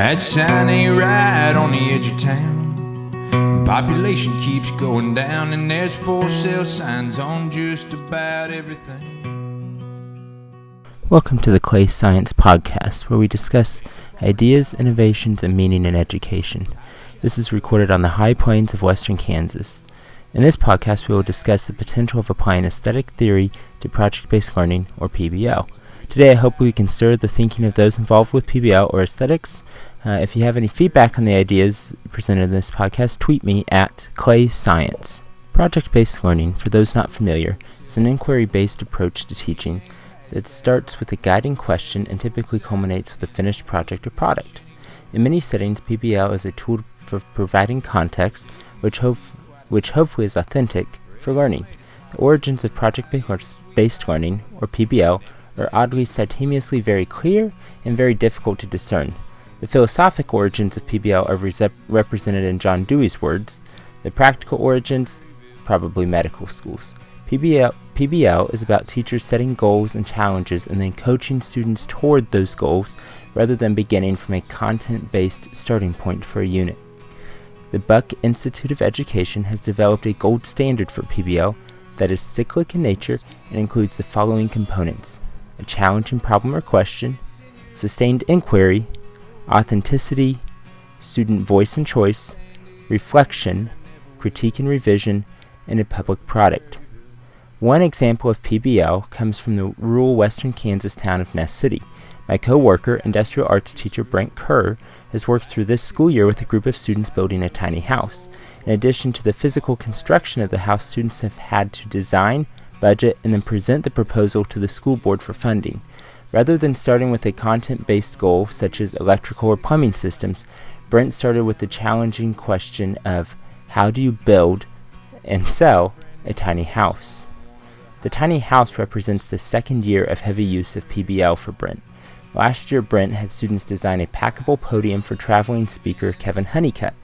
That sign ain't right on the edge of town. Population keeps going down, and there's for sale signs on just about everything. Welcome to the ClayScience podcast, where we discuss ideas, innovations, and meaning in education. This is recorded on the high plains of western Kansas. In this podcast, we will discuss the potential of applying aesthetic theory to project-based learning, or PBL. Today, I hope we can stir the thinking of those involved with PBL or aesthetics. If you have any feedback on the ideas presented in this podcast, tweet me at ClayScience. Project-based learning, for those not familiar, is an inquiry-based approach to teaching that starts with a guiding question and typically culminates with a finished project or product. In many settings, PBL is a tool for providing context, which hopefully is authentic for learning. The origins of project-based learning, or PBL, are oddly simultaneously very clear and very difficult to discern. The philosophic origins of PBL are represented in John Dewey's words. The practical origins, probably medical schools. PBL is about teachers setting goals and challenges and then coaching students toward those goals rather than beginning from a content-based starting point for a unit. The Buck Institute of Education has developed a gold standard for PBL that is cyclic in nature and includes the following components: a challenging problem or question, sustained inquiry, authenticity, student voice and choice, reflection, critique and revision, and a public product. One example of PBL comes from the rural western Kansas town of Ness City. My co-worker, industrial arts teacher Brent Kerr, has worked through this school year with a group of students building a tiny house. In addition to the physical construction of the house, students have had to design, budget, and then present the proposal to the school board for funding. Rather than starting with a content-based goal such as electrical or plumbing systems, Brent started with the challenging question of how do you build and sell a tiny house? The tiny house represents the second year of heavy use of PBL for Brent. Last year, Brent had students design a packable podium for traveling speaker Kevin Honeycutt.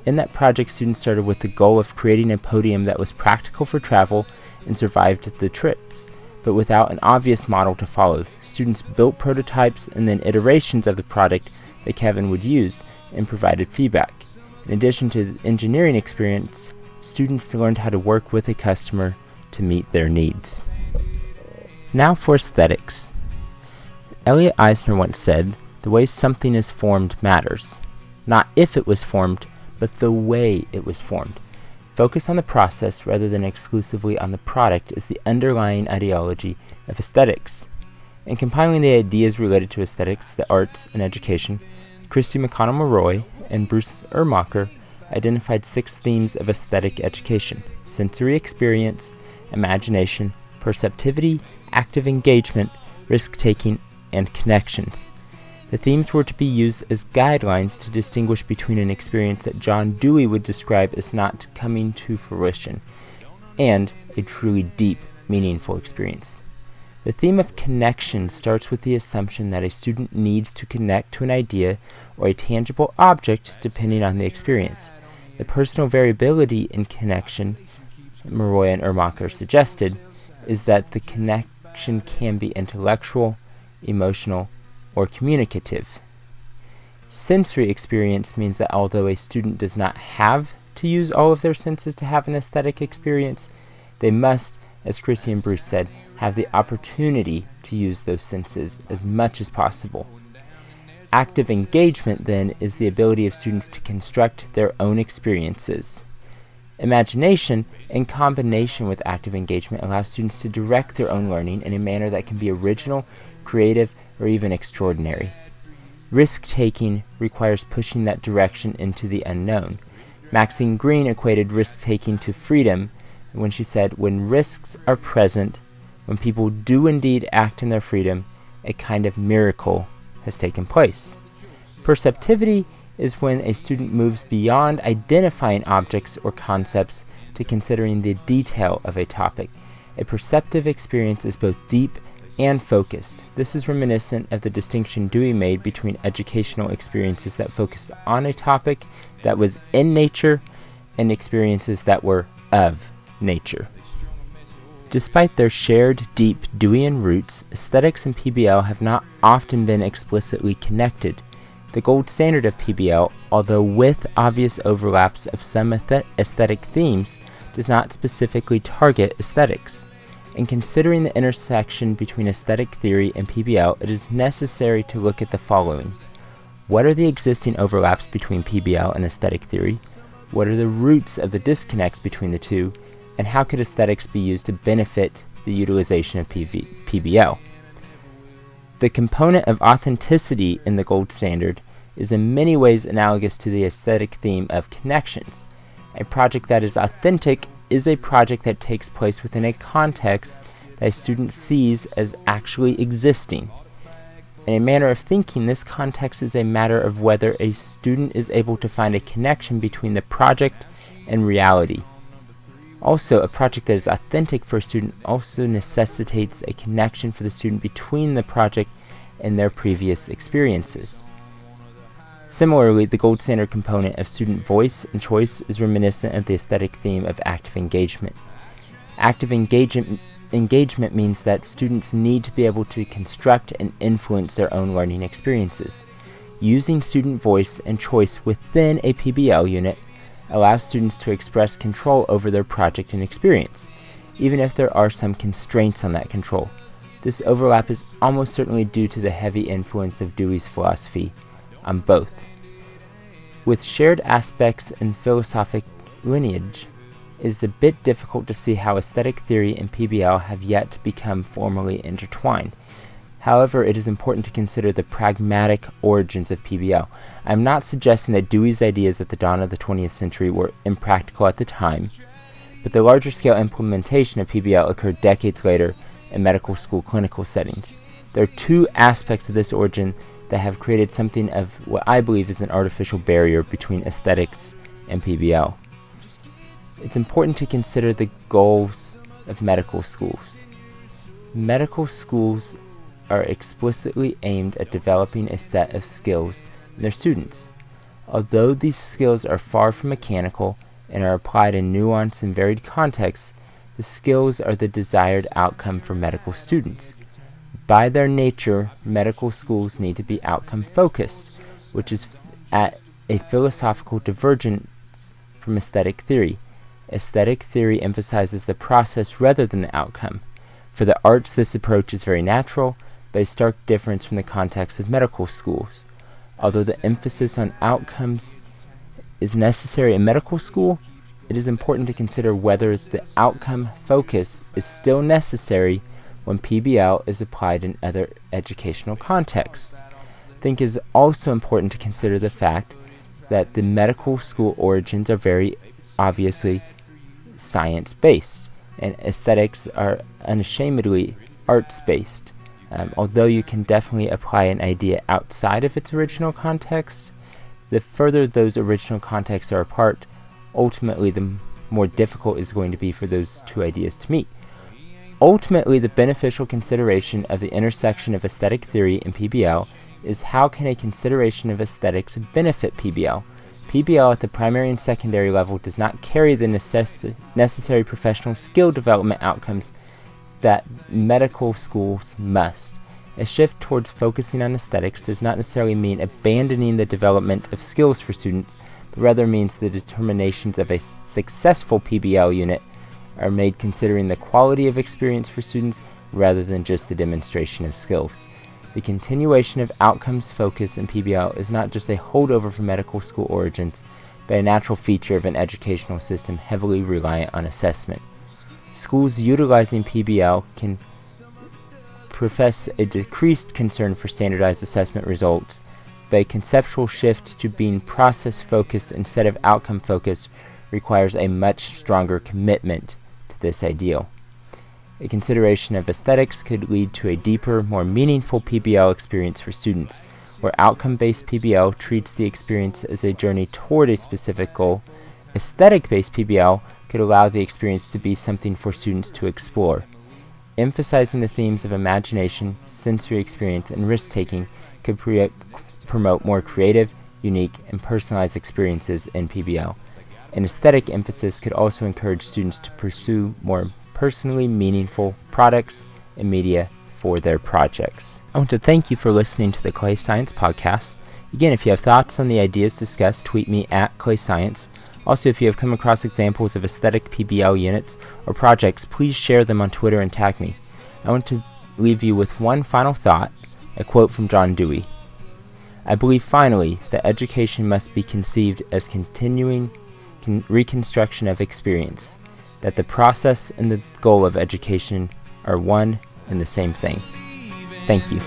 In that project, students started with the goal of creating a podium that was practical for travel and survived the trips, but without an obvious model to follow. Students built prototypes and then iterations of the product that Kevin would use and provided feedback. In addition to the engineering experience, students learned how to work with a customer to meet their needs. Now for aesthetics. Elliot Eisner once said, "The way something is formed matters. Not if it was formed, but the way it was formed." Focus on the process rather than exclusively on the product is the underlying ideology of aesthetics. In compiling the ideas related to aesthetics, the arts, and education, Christy McConnell-Maroy and Bruce Ermacher identified 6 themes of aesthetic education: sensory experience, imagination, perceptivity, active engagement, risk-taking, and connections. The themes were to be used as guidelines to distinguish between an experience that John Dewey would describe as not coming to fruition and a truly deep, meaningful experience. The theme of connection starts with the assumption that a student needs to connect to an idea or a tangible object depending on the experience. The personal variability in connection, Maroy and Ermacher suggested, is that the connection can be intellectual, emotional, or communicative. Sensory experience means that although a student does not have to use all of their senses to have an aesthetic experience, they must, as Chrissy and Bruce said, have the opportunity to use those senses as much as possible. Active engagement, then, is the ability of students to construct their own experiences. Imagination, in combination with active engagement, allows students to direct their own learning in a manner that can be original, creative, or even extraordinary. Risk-taking requires pushing that direction into the unknown. Maxine Greene equated risk-taking to freedom when she said, "When risks are present, when people do indeed act in their freedom, a kind of miracle has taken place." Perceptivity is when a student moves beyond identifying objects or concepts to considering the detail of a topic. A perceptive experience is both deep and focused. This is reminiscent of the distinction Dewey made between educational experiences that focused on a topic that was in nature and experiences that were of nature. Despite their shared deep Deweyan roots, aesthetics and PBL have not often been explicitly connected. The gold standard of PBL, although with obvious overlaps of some aesthetic themes, does not specifically target aesthetics. In considering the intersection between aesthetic theory and PBL, it is necessary to look at the following. What are the existing overlaps between PBL and aesthetic theory? What are the roots of the disconnects between the two? And how could aesthetics be used to benefit the utilization of PBL? The component of authenticity in the gold standard is in many ways analogous to the aesthetic theme of connections. A project that is authentic is a project that takes place within a context that a student sees as actually existing. In a manner of thinking, this context is a matter of whether a student is able to find a connection between the project and reality. Also, a project that is authentic for a student also necessitates a connection for the student between the project and their previous experiences. Similarly, the gold standard component of student voice and choice is reminiscent of the aesthetic theme of active engagement. Active engagement means that students need to be able to construct and influence their own learning experiences. Using student voice and choice within a PBL unit allows students to express control over their project and experience, even if there are some constraints on that control. This overlap is almost certainly due to the heavy influence of Dewey's philosophy on both. With shared aspects and philosophic lineage, it is a bit difficult to see how aesthetic theory and PBL have yet to become formally intertwined. However, it is important to consider the pragmatic origins of PBL. I am not suggesting that Dewey's ideas at the dawn of the 20th century were impractical at the time, but the larger scale implementation of PBL occurred decades later in medical school clinical settings. There are two aspects of this origin that have created something of what I believe is an artificial barrier between aesthetics and PBL. It's important to consider the goals of medical schools. Medical schools are explicitly aimed at developing a set of skills in their students. Although these skills are far from mechanical and are applied in nuanced and varied contexts, the skills are the desired outcome for medical students. By their nature, medical schools need to be outcome focused, which is at a philosophical divergence from aesthetic theory. Aesthetic theory emphasizes the process rather than the outcome. For the arts, this approach is very natural, but a stark difference from the context of medical schools. Although the emphasis on outcomes is necessary in medical school, it is important to consider whether the outcome focus is still necessary when PBL is applied in other educational contexts. I think it is also important to consider the fact that the medical school origins are very obviously science-based, and aesthetics are unashamedly arts-based. Although you can definitely apply an idea outside of its original context, the further those original contexts are apart, ultimately the more difficult it's going to be for those two ideas to meet. Ultimately, the beneficial consideration of the intersection of aesthetic theory and PBL is how can a consideration of aesthetics benefit PBL? PBL at the primary and secondary level does not carry the necessary professional skill development outcomes that medical schools must. A shift towards focusing on aesthetics does not necessarily mean abandoning the development of skills for students, but rather means the determinations of a successful PBL unit are made considering the quality of experience for students rather than just the demonstration of skills. The continuation of outcomes focus in PBL is not just a holdover from medical school origins, but a natural feature of an educational system heavily reliant on assessment. Schools utilizing PBL can profess a decreased concern for standardized assessment results, but a conceptual shift to being process-focused instead of outcome-focused requires a much stronger commitment to this ideal. A consideration of aesthetics could lead to a deeper, more meaningful PBL experience for students, where outcome-based PBL treats the experience as a journey toward a specific goal. Aesthetic-based PBL could allow the experience to be something for students to explore. Emphasizing the themes of imagination, sensory experience, and risk-taking could promote more creative, unique, and personalized experiences in PBL. An aesthetic emphasis could also encourage students to pursue more personally meaningful products and media for their projects. I want to thank you for listening to the ClayScience podcast. Again, if you have thoughts on the ideas discussed, tweet me at ClayScience. Also, if you have come across examples of aesthetic PBL units or projects, please share them on Twitter and tag me. I want to leave you with one final thought, a quote from John Dewey. I believe finally that education must be conceived as continuing reconstruction of experience, that the process and the goal of education are one and the same thing. Thank you.